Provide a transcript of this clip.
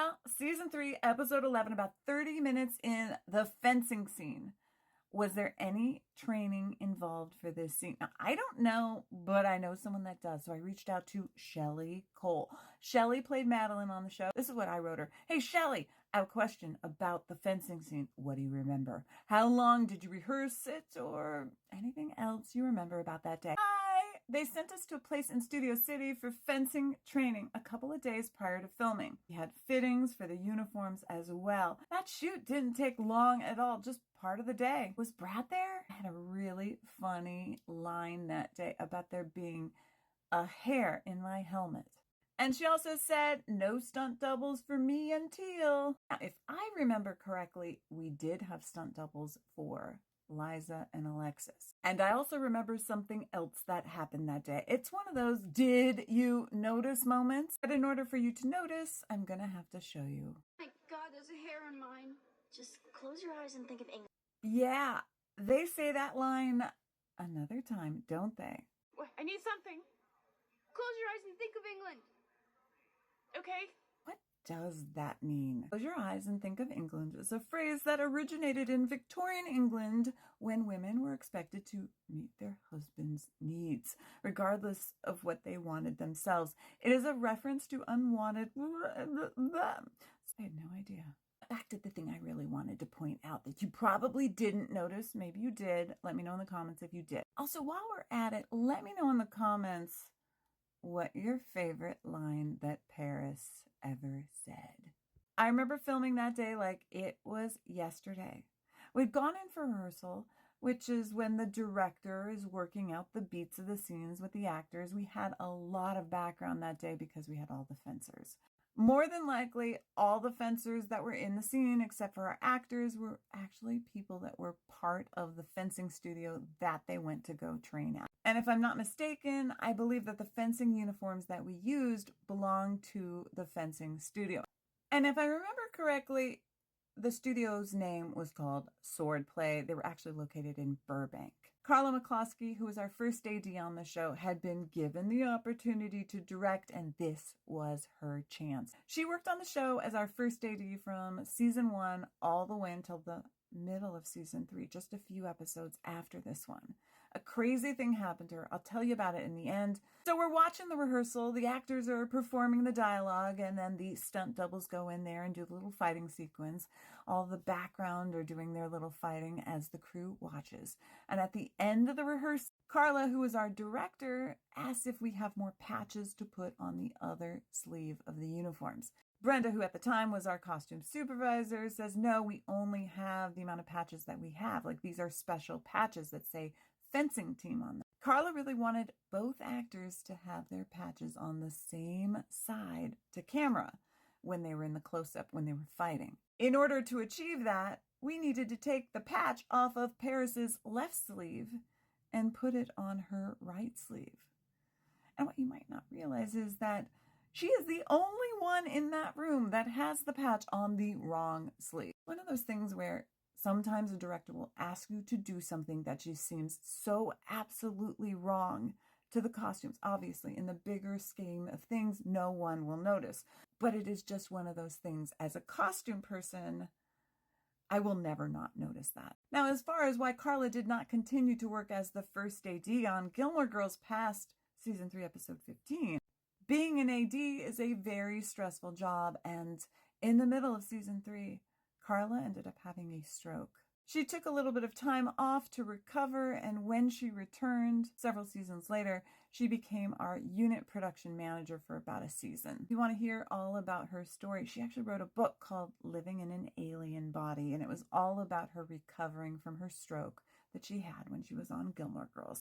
Well, season 3, episode 11, about 30 minutes in, the fencing scene. Was there any training involved for this scene? Now, I don't know, but I know someone that does. So I reached out to Shelly Cole. Shelly played Madeline on the show. This is what I wrote her. Hey, Shelly, I have a question about the fencing scene. What do you remember? How long did you rehearse it, or anything else you remember about that day? Hi! They sent us to a place in Studio City for fencing training a couple of days prior to filming. We had fittings for the uniforms as well. That shoot didn't take long at all, just part of the day. Was Brad there? I had a really funny line that day about there being a hair in my helmet. And she also said, no stunt doubles for me and Teal. Now, if I remember correctly, we did have stunt doubles for Liza and Alexis. And I also remember something else that happened that day. It's one of those did you notice moments. But in order for you to notice, I'm gonna have to show you. My God, there's a hair in mine. Just close your eyes and think of England. Yeah, they say that line another time, don't they? Wait, I need something. Close your eyes and think of England. Okay? What does that mean? Close your eyes and think of England is a phrase that originated in Victorian England when women were expected to meet their husband's needs, regardless of what they wanted themselves. It is a reference to unwanted... I had no idea. Back to the thing I really wanted to point out that you probably didn't notice. Maybe you did. Let me know in the comments if you did. Also, while we're at it, let me know in the comments what your favorite line that Paris ever said. I remember filming that day like it was yesterday. We'd gone in for rehearsal, which is when the director is working out the beats of the scenes with the actors. We had a lot of background that day because we had all the fencers. More than likely, all the fencers that were in the scene, except for our actors, were actually people that were part of the fencing studio that they went to go train at. And if I'm not mistaken, I believe that the fencing uniforms that we used belonged to the fencing studio. And if I remember correctly, the studio's name was called Swordplay. They were actually located in Burbank. Carla McCloskey, who was our first AD on the show, had been given the opportunity to direct, and this was her chance. She worked on the show as our first AD from season 1 all the way until the middle of season 3, just a few episodes after this one. A crazy thing happened to her. I'll tell you about it in the end. So we're watching the rehearsal. The actors are performing the dialogue, and then the stunt doubles go in there and do a little fighting sequence. All the background are doing their little fighting as the crew watches. And at the end of the rehearsal, Carla, who is our director, asks if we have more patches to put on the other sleeve of the uniforms. Brenda, who at the time was our costume supervisor, says, no, we only have the amount of patches that we have. Like, these are special patches that say fencing team on them. Carla really wanted both actors to have their patches on the same side to camera when they were in the close-up, when they were fighting. In order to achieve that, we needed to take the patch off of Paris's left sleeve and put it on her right sleeve. And what you might not realize is that she is the only one in that room that has the patch on the wrong sleeve. One of those things where sometimes a director will ask you to do something that just seems so absolutely wrong to the costumes. Obviously, in the bigger scheme of things, no one will notice. But it is just one of those things. As a costume person, I will never not notice that. Now, as far as why Carla did not continue to work as the first AD on Gilmore Girls past season 3, episode 15, being an AD is a very stressful job, and in the middle of season 3, Carla ended up having a stroke. She took a little bit of time off to recover, and when she returned several seasons later, she became our unit production manager for about a season. If you want to hear all about her story, she actually wrote a book called Living in an Alien Body, and it was all about her recovering from her stroke that she had when she was on Gilmore Girls.